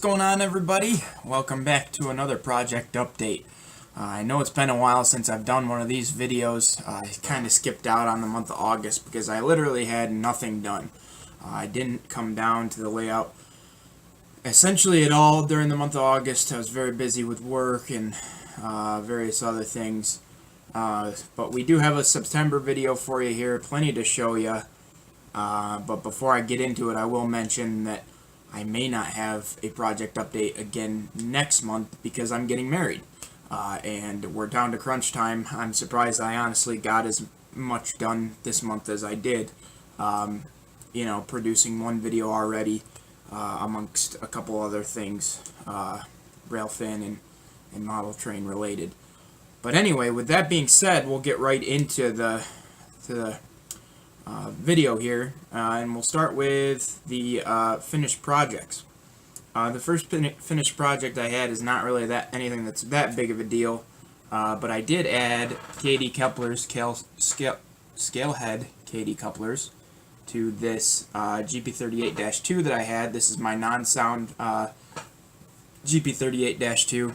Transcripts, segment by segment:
going on, everybody? Welcome back to another project update. I know it's been a while since I've done one of these videos. I kind of skipped out on the month of August because I literally had nothing done. I didn't come down to the layout essentially at all during the month of August. I was very busy with work and various other things. But we do have a September video for you here, plenty to show you. But before I get into it, I will mention that I may not have a project update again next month because I'm getting married. And we're down to crunch time. I'm surprised I honestly got as much done this month as I did. Producing one video already, amongst a couple other things, rail fin and model train related. But anyway, with that being said, we'll get right into the video here, and we'll start with the finished projects. The first finished project I had is not really anything that's that big of a deal, but I did add Katy couplers, scale head Katy couplers to this GP38-2 that I had. This is my non-sound GP38-2,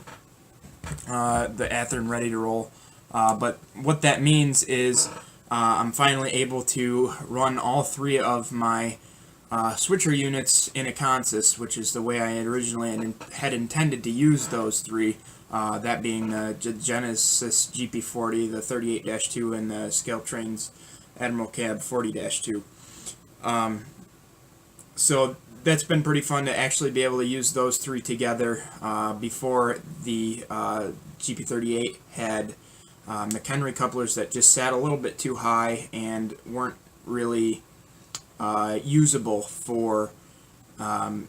the Athearn ready to roll. But what that means is I'm finally able to run all three of my switcher units in a consist, which is the way I originally had intended to use those three, that being the Genesis GP40, the 38-2, and the Scale Trains Admiral Cab 40-2. So that's been pretty fun to actually be able to use those three together. Before, the GP38 had McHenry couplers that just sat a little bit too high and weren't really usable for the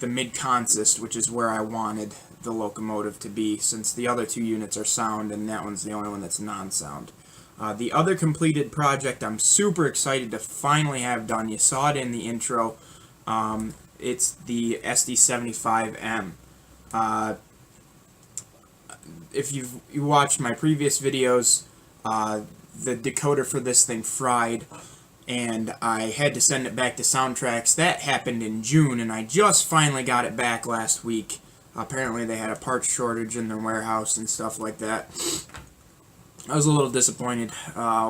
mid-consist, which is where I wanted the locomotive to be, since the other two units are sound and that one's the only one that's non-sound. The other completed project I'm super excited to finally have done, you saw it in the intro, it's the SD75M. If you watched my previous videos, the decoder for this thing fried, and I had to send it back to Soundtracks. That happened in June, and I just finally got it back last week. Apparently they had a parts shortage in their warehouse and stuff like that. I was a little disappointed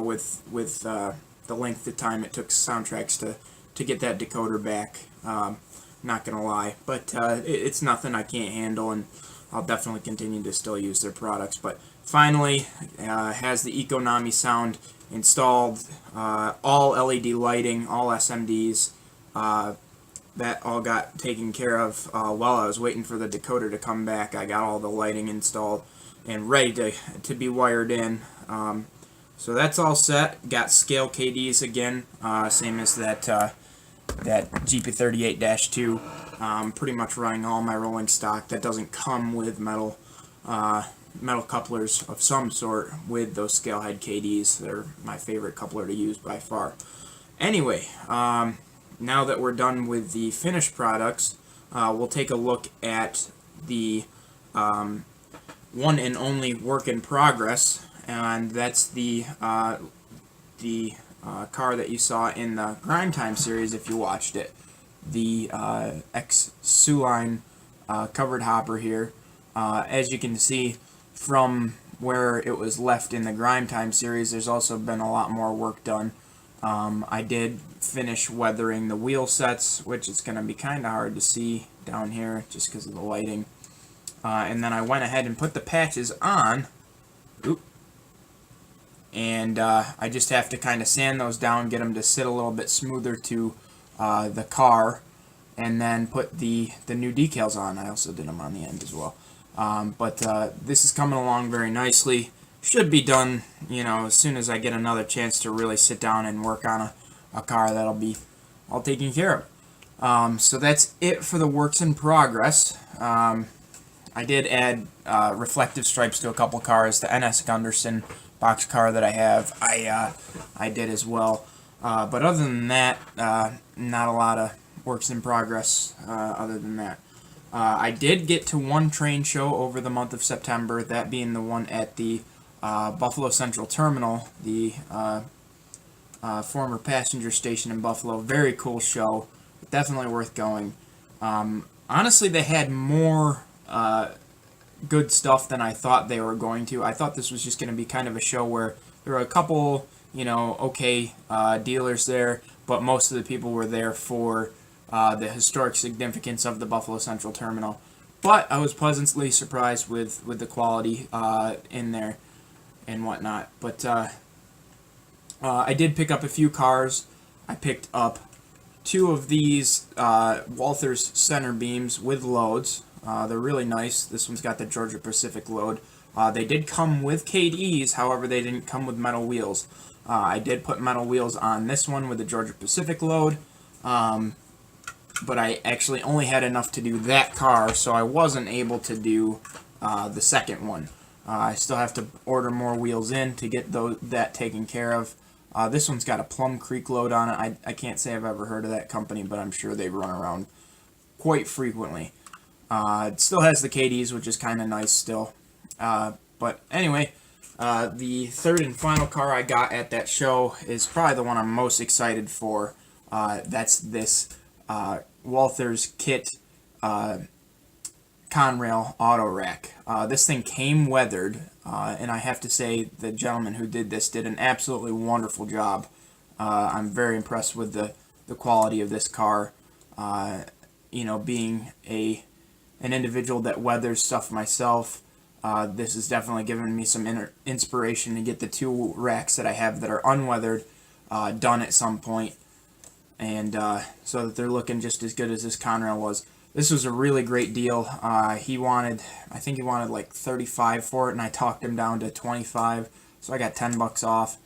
with the length of time it took Soundtracks to get that decoder back. Not gonna lie, but it's nothing I can't handle, and I'll definitely continue to still use their products. But finally, has the Econami sound installed, all LED lighting, all SMDs. That all got taken care of while I was waiting for the decoder to come back. I got all the lighting installed and ready to be wired in. So that's all set. Got scale KDs again, same as that GP38-2. Pretty much running all my rolling stock. That doesn't come with metal couplers of some sort with those scale head KDs. They're my favorite coupler to use by far. Anyway, now that we're done with the finished products, we'll take a look at the one and only work in progress, and that's the car that you saw in the Grime Time series if you watched it. The X-Suline covered hopper here. As you can see from where it was left in the Grime Time series, there's also been a lot more work done. I did finish weathering the wheel sets, which is going to be kind of hard to see down here just because of the lighting. And then I went ahead and put the patches on. And I just have to kind of sand those down, get them to sit a little bit smoother to the car, and then put the new decals on. I also did them on the end as well. But this is coming along very nicely. Should be done, as soon as I get another chance to really sit down and work on a car that'll be all taken care of. So that's it for the works in progress. I did add reflective stripes to a couple cars. The NS Gunderson box car that I have, I did as well. But other than that, not a lot of works in progress other than that. I did get to one train show over the month of September, that being the one at the Buffalo Central Terminal, the former passenger station in Buffalo. Very cool show, definitely worth going. honestly, they had more good stuff than I thought they were going to. I thought this was just going to be kind of a show where there were a couple, okay dealers there, but most of the people were there for the historic significance of the Buffalo Central Terminal. But I was pleasantly surprised with the quality in there and whatnot. But I did pick up a few cars. I picked up two of these Walthers center beams with loads. They're really nice. This one's got the Georgia Pacific load. They did come with Katys, however, they didn't come with metal wheels. I did put metal wheels on this one with the Georgia Pacific load, but I actually only had enough to do that car, so I wasn't able to do the second one. I still have to order more wheels in to get that taken care of. This one's got a Plum Creek load on it. I can't say I've ever heard of that company, but I'm sure they run around quite frequently. It still has the Katys, which is kind of nice still. But anyway, the third and final car I got at that show is probably the one I'm most excited for. That's this Walthers Kit Conrail autorack. This thing came weathered, and I have to say the gentleman who did this did an absolutely wonderful job. I'm very impressed with the quality of this car. Being an individual that weathers stuff myself, this has definitely given me some inspiration to get the two racks that I have that are unweathered done at some point, and so that they're looking just as good as this Conrail was. This was a really great deal. I think he wanted like 35 for it, and I talked him down to 25, so I got $10 off.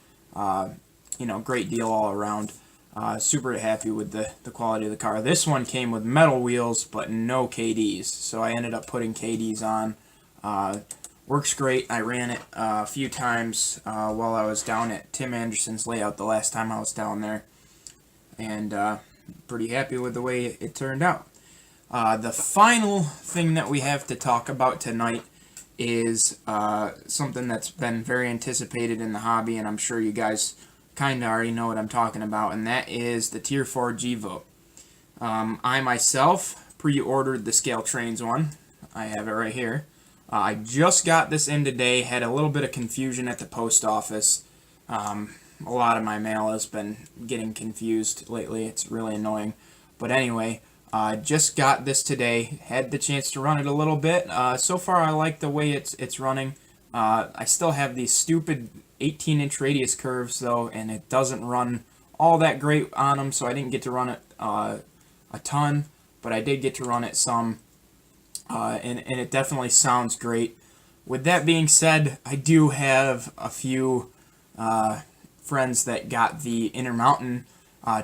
Great deal all around. Super happy with the quality of the car. This one came with metal wheels, but no KDs, so I ended up putting KDs on. Works great. I ran it a few times while I was down at Tim Anderson's layout the last time I was down there, and pretty happy with the way it turned out. The final thing that we have to talk about tonight is something that's been very anticipated in the hobby, and I'm sure you guys kind of already know what I'm talking about, and that is the Tier 4 G-Vote. I myself pre-ordered the Scale Trains one. I have it right here. I just got this in today, had a little bit of confusion at the post office. A lot of my mail has been getting confused lately. It's really annoying. But anyway, just got this today, had the chance to run it a little bit. So far I like the way it's running. I still have these stupid 18-inch radius curves though, and it doesn't run all that great on them, so I didn't get to run it a ton, but I did get to run it some, and it definitely sounds great. With that being said, I do have a few friends that got the Intermountain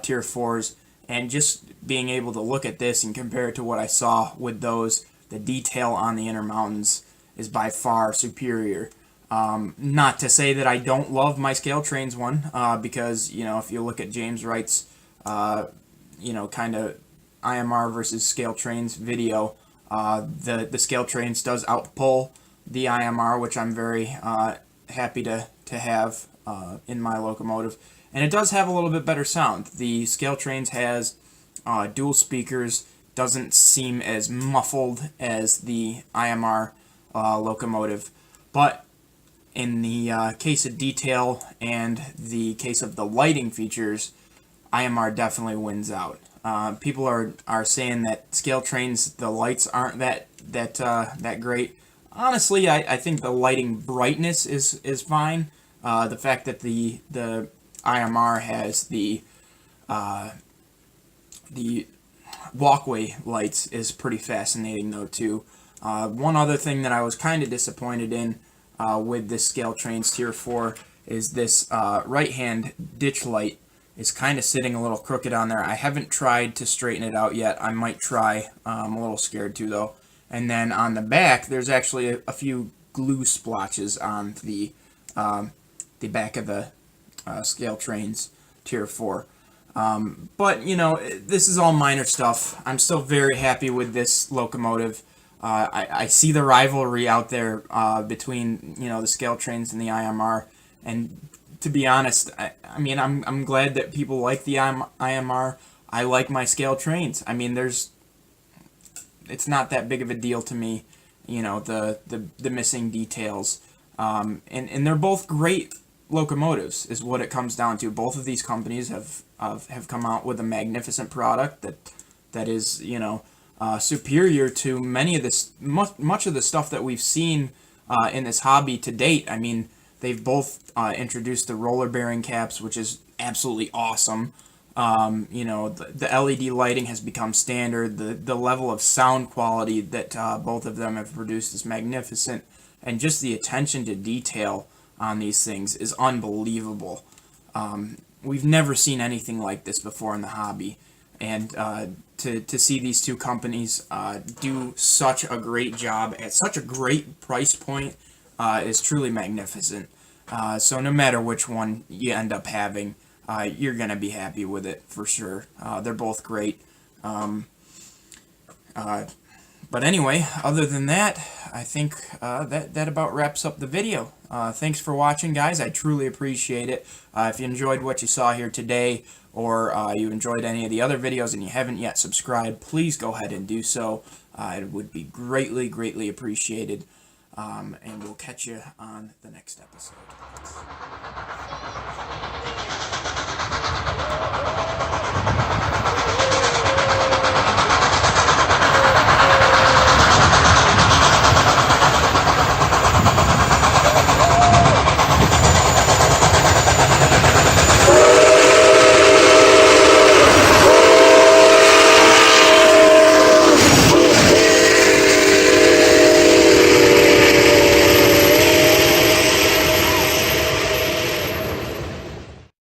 Tier 4s, and just being able to look at this and compare it to what I saw with those, the detail on the Intermountains is by far superior. Not to say that I don't love my Scale Trains one, because, if you look at James Wright's, kind of IMR versus Scale Trains video, the Scale Trains does outpull the IMR, which I'm very happy to have in my locomotive. And it does have a little bit better sound. The Scale Trains has dual speakers, doesn't seem as muffled as the IMR locomotive, but in the case of detail and the case of the lighting features, IMR definitely wins out. People are saying that Scale Trains, the lights aren't that great. Honestly, I think the lighting brightness is fine. The fact that the IMR has the walkway lights is pretty fascinating though too. One other thing that I was kind of disappointed in with this Scale Trains Tier 4 is this right-hand ditch light is kind of sitting a little crooked on there. I haven't tried to straighten it out yet. I might try. I'm a little scared to though. And then on the back, there's actually a few glue splotches on the back of the Scale Trains Tier 4. But, this is all minor stuff. I'm still very happy with this locomotive. I see the rivalry out there between, the Scale Trains and the IMR. And to be honest, I'm glad that people like the IMR. I like my Scale Trains. it's not that big of a deal to me, the missing details. And they're both great locomotives, is what it comes down to. Both of these companies have come out with a magnificent product that is, superior to many of this much of the stuff that we've seen in this hobby to date. I mean, they've both introduced the roller bearing caps, which is absolutely awesome. The LED lighting has become standard. The level of sound quality that both of them have produced is magnificent, and just the attention to detail on these things is unbelievable. We've never seen anything like this before in the hobby, and to see these two companies do such a great job at such a great price point is truly magnificent. So no matter which one you end up having, you're going to be happy with it for sure. They're both great. But anyway, other than that, I think that about wraps up the video. Thanks for watching, guys. I truly appreciate it. If you enjoyed what you saw here today, or you enjoyed any of the other videos and you haven't yet subscribed, please go ahead and do so. It would be greatly, greatly appreciated. And we'll catch you on the next episode.